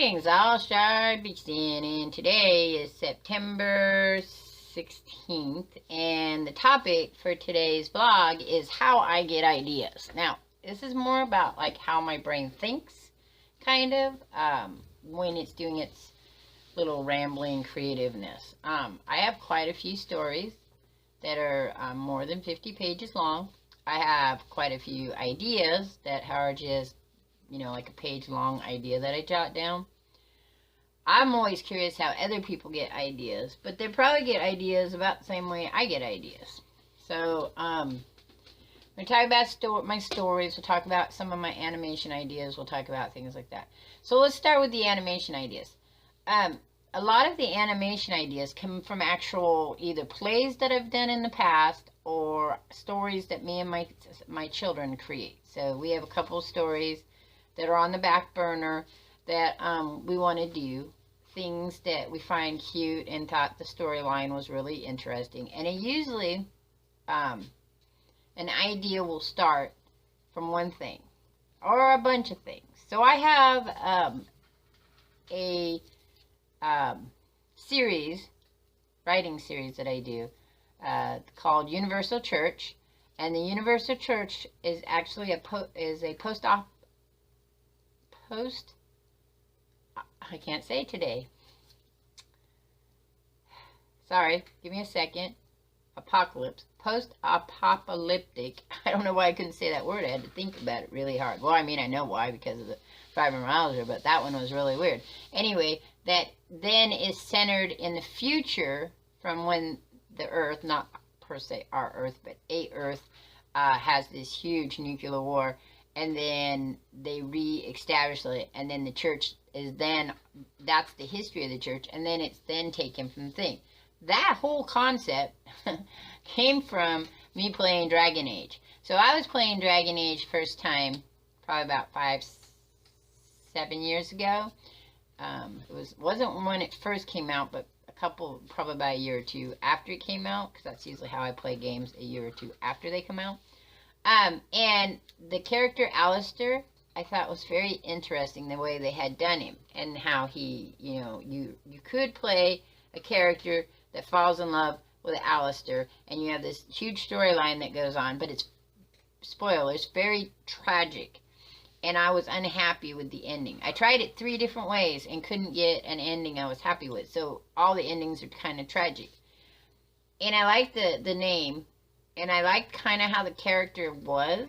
Greetings, all Shardvixen, and today is September 16th, and the topic for today's vlog is how I get ideas. Now, this is more about like how my brain thinks, kind of, when it's doing its little rambling creativeness. I have quite a few stories that are more than 50 pages long. I have quite a few ideas that are just, you know, like a page-long idea that I jot down. I'm always curious how other people get ideas, but they probably get ideas about the same way I get ideas. So, we'll talk about my stories. We'll talk about some of my animation ideas. We'll talk about things like that. So let's start with the animation ideas. A lot of the animation ideas come from actual either plays that I've done in the past or stories that me and my children create. So we have a couple of stories that are on the back burner that we want to do, things that we find cute and thought the storyline was really interesting. And it usually, an idea will start from one thing or a bunch of things. So I have a writing series that I do called Universal Church. And the Universal Church is actually I can't say today. Sorry, give me a second. Post-apocalyptic. I don't know why I couldn't say that word. I had to think about it really hard. Well, I mean, I know why, because of the fibromyalgia, but that one was really weird. Anyway, that then is centered in the future from when the Earth, not per se our Earth, but a Earth, has this huge nuclear war. And then they re-establish it, and then the church is then, that's the history of the church, and then it's then taken from the thing. That whole concept came from me playing Dragon Age. So I was playing Dragon Age first time probably about 5-7 years ago. Wasn't when it first came out, but probably about a year or two after it came out, because that's usually how I play games, a year or two after they come out. And the character Alistair, I thought was very interesting the way they had done him, and how he, you know, you could play a character that falls in love with Alistair, and you have this huge storyline that goes on, but it's, spoilers, very tragic, and I was unhappy with the ending. I tried it 3 different ways and couldn't get an ending I was happy with, so all the endings are kind of tragic. And I like the name, and I liked kind of how the character was.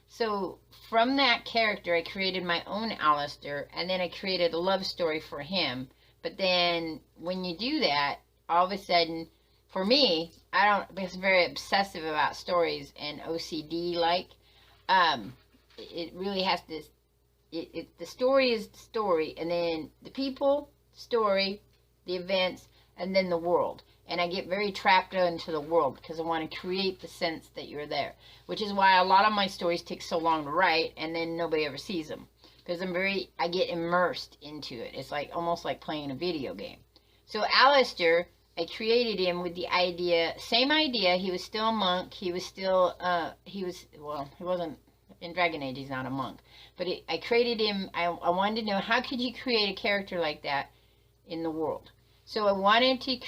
So from that character, I created my own Alistair, and then I created a love story for him. But then when you do that, all of a sudden, for me, because I'm very obsessive about stories and OCD like, it really has this, the story is the story, and then the people, story, the events, and then the world. And I get very trapped into the world because I want to create the sense that you're there. Which is why a lot of my stories take so long to write, and then nobody ever sees them. Because I get immersed into it. It's like almost like playing a video game. So Alistair, I created him with the idea, same idea. He was still a monk. He was still, he wasn't, in Dragon Age he's not a monk. But I created him, I wanted to know, how could you create a character like that in the world? So I wanted to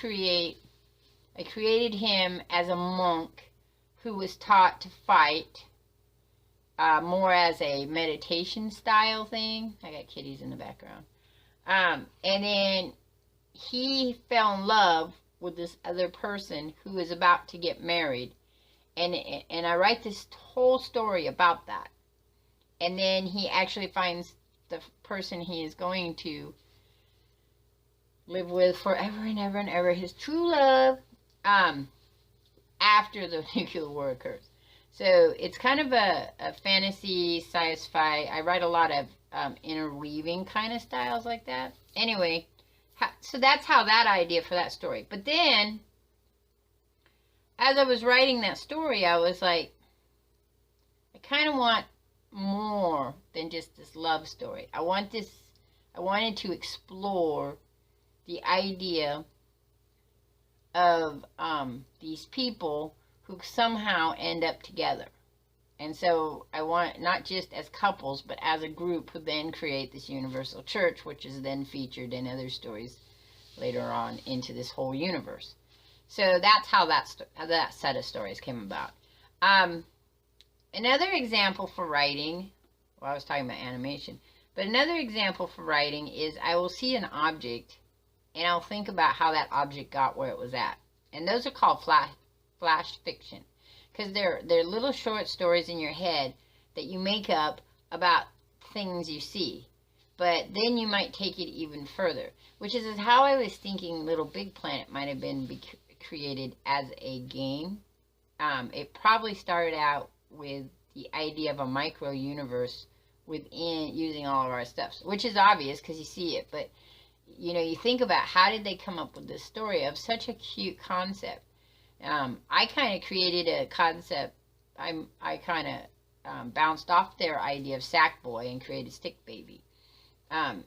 I created him as a monk who was taught to fight, more as a meditation style thing. I got kitties in the background. And then he fell in love with this other person who was about to get married. And I write this whole story about that. And then he actually finds the person he is going to live with forever and ever and ever, his true love, after the nuclear war occurs. So it's kind of a fantasy, sci-fi. I write a lot of interweaving kind of styles like that. Anyway, so that's how that idea for that story. But then, as I was writing that story, I was like, I kind of want more than just this love story. I wanted to explore the idea of these people who somehow end up together. And so I want, not just as couples, but as a group, who then create this universal church, which is then featured in other stories later on into this whole universe. So that's how that set of stories came about. Another example for writing, well, I was talking about animation, but another example for writing is I will see an object and I'll think about how that object got where it was at. And those are called flash fiction, because they're little short stories in your head that you make up about things you see. But then you might take it even further, which is how I was thinking Little Big Planet might have been created as a game. It probably started out with the idea of a micro universe within using all of our stuff, which is obvious because you see it. But you know, you think about how did they come up with this story of such a cute concept. I kind of created a concept. I kind of bounced off their idea of Sackboy and created Stick Baby,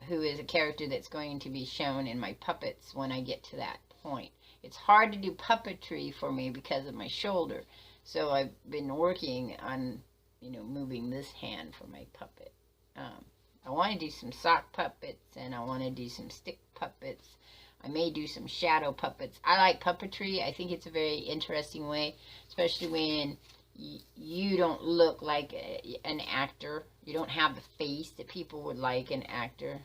who is a character that's going to be shown in my puppets when I get to that point. It's hard to do puppetry for me because of my shoulder, so I've been working on, you know, moving this hand for my puppet. I want to do some sock puppets, and I want to do some stick puppets. I may do some shadow puppets. I like puppetry. I think it's a very interesting way, especially when you don't look like an actor. You don't have the face that people would like an actor.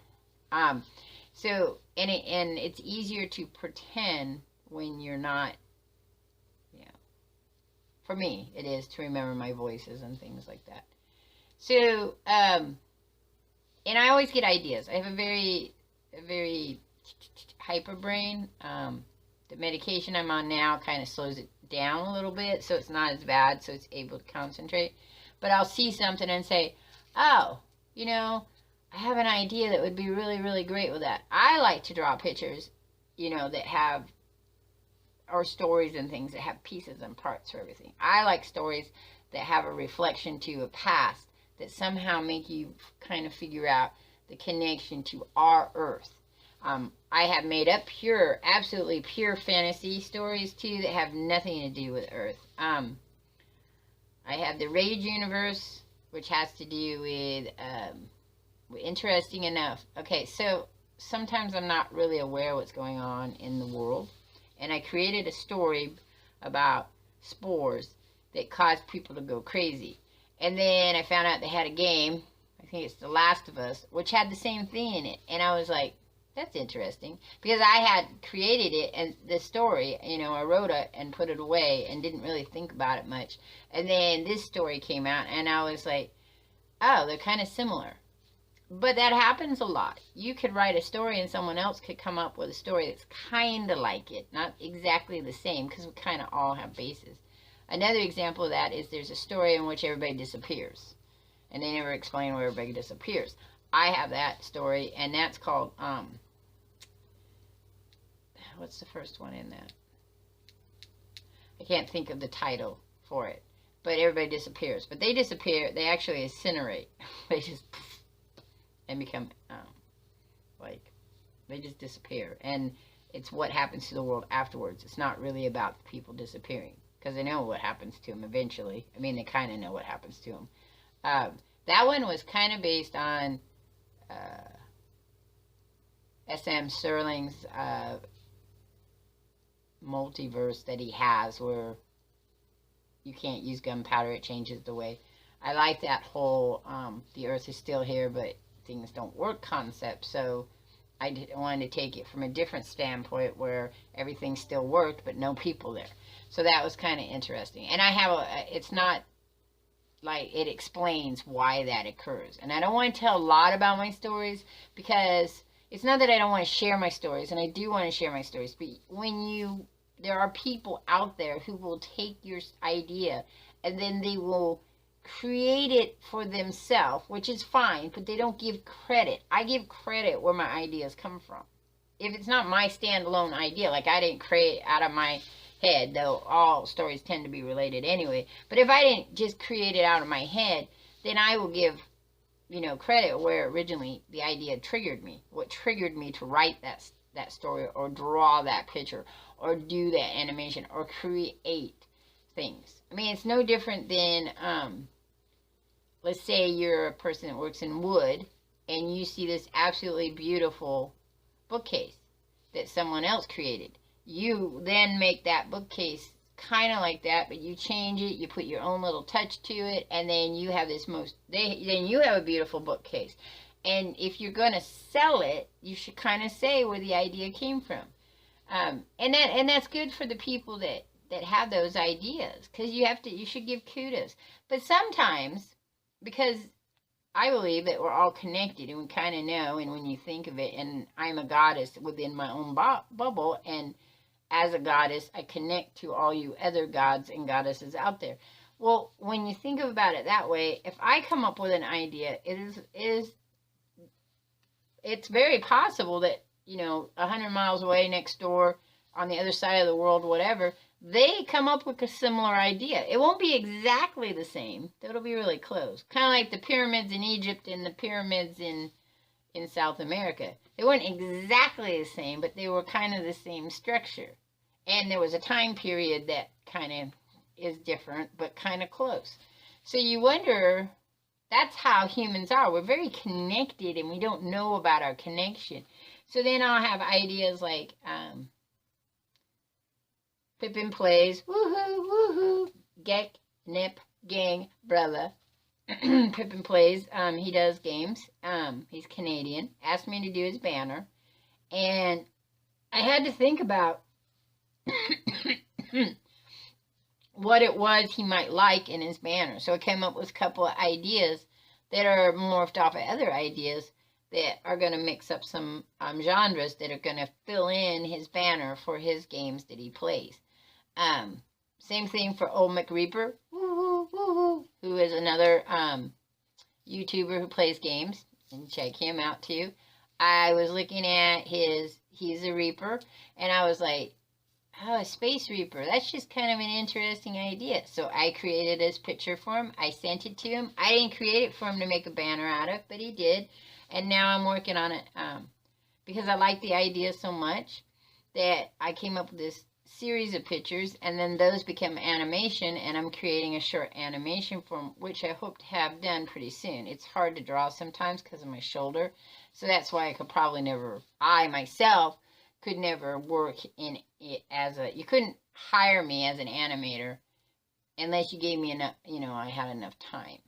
So, and it's easier to pretend when you're not, you know, for me, it is to remember my voices and things like that. So, and I always get ideas. I have a very hyper brain. The medication I'm on now kind of slows it down a little bit, so it's not as bad, so it's able to concentrate. But I'll see something and say, oh, you know, I have an idea that would be really, really great with that. I like to draw pictures, you know, that have, or stories and things that have pieces and parts for everything. I like stories that have a reflection to a past that somehow make you kind of figure out the connection to our Earth. I have made up absolutely pure fantasy stories too that have nothing to do with Earth. I have the Rage universe, which has to do with, interesting enough. Okay, so sometimes I'm not really aware of what's going on in the world, and I created a story about spores that cause people to go crazy. And then I found out they had a game, I think it's The Last of Us, which had the same thing in it. And I was like, that's interesting. Because I had created it, and the story, you know, I wrote it and put it away and didn't really think about it much. And then this story came out, and I was like, oh, they're kind of similar. But that happens a lot. You could write a story and someone else could come up with a story that's kind of like it. Not exactly the same, because we kind of all have bases. Another example of that is there's a story in which everybody disappears. And they never explain where everybody disappears. I have that story, and that's called, what's the first one in that? I can't think of the title for it. But everybody disappears. But they disappear, they actually incinerate. They just, and become, like, they just disappear. And it's what happens to the world afterwards. It's not really about the people disappearing. Because they know what happens to them eventually. I mean, they kind of know what happens to them. That one was kind of based on S.M. Serling's multiverse that he has, where you can't use gunpowder, it changes the way. I like that whole the Earth is still here, but things don't work concept. So I wanted to take it from a different standpoint where everything still worked, but no people there. So that was kind of interesting. And I have it's not like it explains why that occurs. And I don't want to tell a lot about my stories, because it's not that I don't want to share my stories, and I do want to share my stories, but when there are people out there who will take your idea and then they will create it for themselves, which is fine, but they don't give credit. I give credit where my ideas come from. If it's not my standalone idea, like I didn't create out of my head, though all stories tend to be related anyway, but if I didn't just create it out of my head, then I will give, you know, credit where originally the idea triggered me, what triggered me to write that story, or draw that picture, or do that animation, or create things. I mean, it's no different than let's say you're a person that works in wood and you see this absolutely beautiful bookcase that someone else created. You then make that bookcase kind of like that, but you change it, you put your own little touch to it, and then you have then you have a beautiful bookcase. And if you're going to sell it, you should kind of say where the idea came from. And that's good for the people that have those ideas, because you should give kudos. But sometimes, because I believe that we're all connected and we kind of know, and when you think of it, and I'm a goddess within my own bubble, and as a goddess, I connect to all you other gods and goddesses out there. Well, when you think about it that way, if I come up with an idea, it's very possible that, 100 miles away, next door, on the other side of the world, whatever, they come up with a similar idea. It won't be exactly the same. It'll be really close. Kind of like the pyramids in Egypt and the pyramids in South America. They weren't exactly the same, but they were kind of the same structure. And there was a time period that kind of is different, but kind of close. So you wonder, that's how humans are. We're very connected, and we don't know about our connection. So then I'll have ideas like, Pippin plays, woohoo, woohoo, Gek, Nip, Gang, Brother. Pippin plays, he does games, he's Canadian, asked me to do his banner, and I had to think about what it was he might like in his banner. So I came up with a couple of ideas that are morphed off of other ideas that are going to mix up some genres that are going to fill in his banner for his games that he plays. Same thing for Old McReaper, woo-hoo, woo-hoo, who is another YouTuber who plays games, and check him out too. I was looking at he's a Reaper, and I was like, oh, a Space Reaper, that's just kind of an interesting idea. So I created his picture for him, I sent it to him. I didn't create it for him to make a banner out of, but he did, and now I'm working on it because I like the idea so much that I came up with this series of pictures, and then those become animation, and I'm creating a short animation form, which I hope to have done pretty soon. It's hard to draw sometimes because of my shoulder, so that's why I myself could never work in it you couldn't hire me as an animator unless you gave me enough, I had enough time.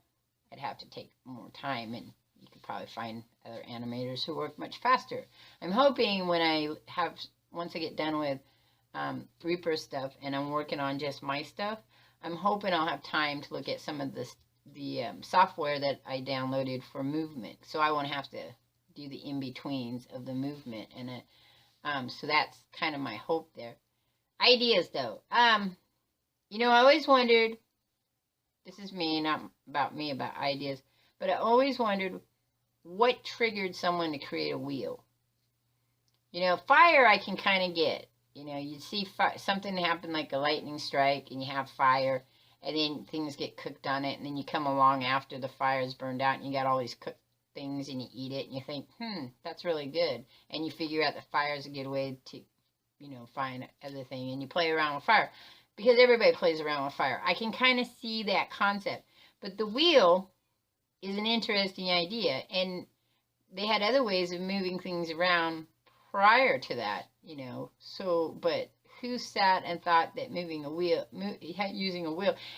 I'd have to take more time, and you could probably find other animators who work much faster. I'm hoping once I get done with Reaper stuff and I'm working on just my stuff, I'm hoping I'll have time to look at some of the software that I downloaded for movement, so I won't have to do the in-betweens of the movement, and so that's kind of my hope there. Ideas though, I always wondered, this is me, not about me, about ideas, but I always wondered what triggered someone to create a wheel. Fire I can kind of get. You see something happen like a lightning strike, and you have fire, and then things get cooked on it, and then you come along after the fire is burned out, and you got all these cooked things, and you eat it, and you think, that's really good, and you figure out that fire is a good way to, find other thing, and you play around with fire, because everybody plays around with fire. I can kind of see that concept, but the wheel is an interesting idea, and they had other ways of moving things around prior to that, but who sat and thought that using a wheel,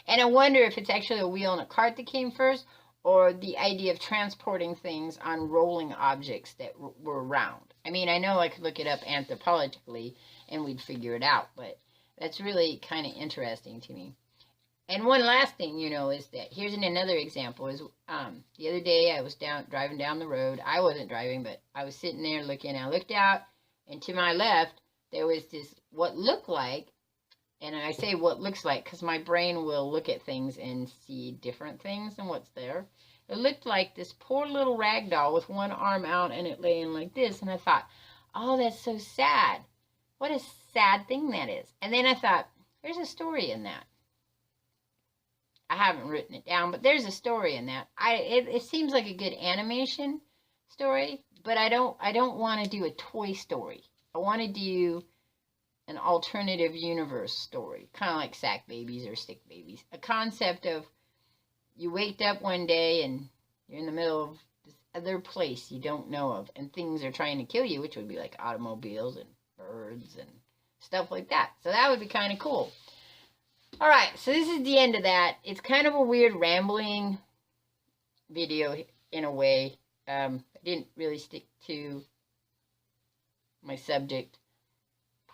and I wonder if it's actually a wheel and a cart that came first, or the idea of transporting things on rolling objects that were round. I mean, I know I could look it up anthropologically and we'd figure it out, but that's really kind of interesting to me. And one last thing, is that here's another example is the other day I was driving down the road. I wasn't driving, but I was sitting there looking. I looked out, and to my left there was this what looked like, and I say what looks like because my brain will look at things and see different things than what's there. It looked like this poor little rag doll with one arm out and it laying like this, and I thought, oh, that's so sad. What a sad thing that is. And then I thought, there's a story in that. I haven't written it down, but there's a story in that. It seems like a good animation story, but I don't want to do a toy story. I want to do an alternative universe story, kind of like sack babies or stick babies. A concept of, you waked up one day and you're in the middle of this other place you don't know of, and things are trying to kill you, which would be like automobiles and birds and stuff like that. So that would be kind of cool. All right, so this is the end of that. It's kind of a weird rambling video in a way. I didn't really stick to my subject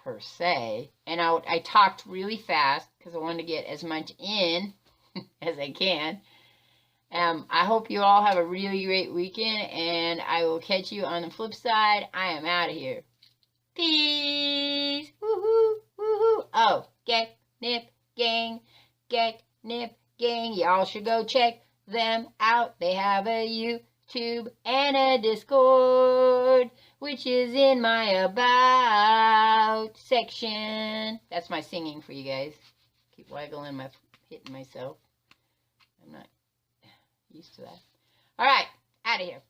per se, and I talked really fast because I wanted to get as much in as I can. I hope you all have a really great weekend, and I will catch you on the flip side. I am out of here. Peace. Woohoo, woohoo. Oh, Get Nip Gang, Get Nip Gang. Y'all should go check them out. They have a YouTube and a Discord, which is in my About section. That's my singing for you guys. Keep waggling hitting myself. I'm not used to that. All right, out of here.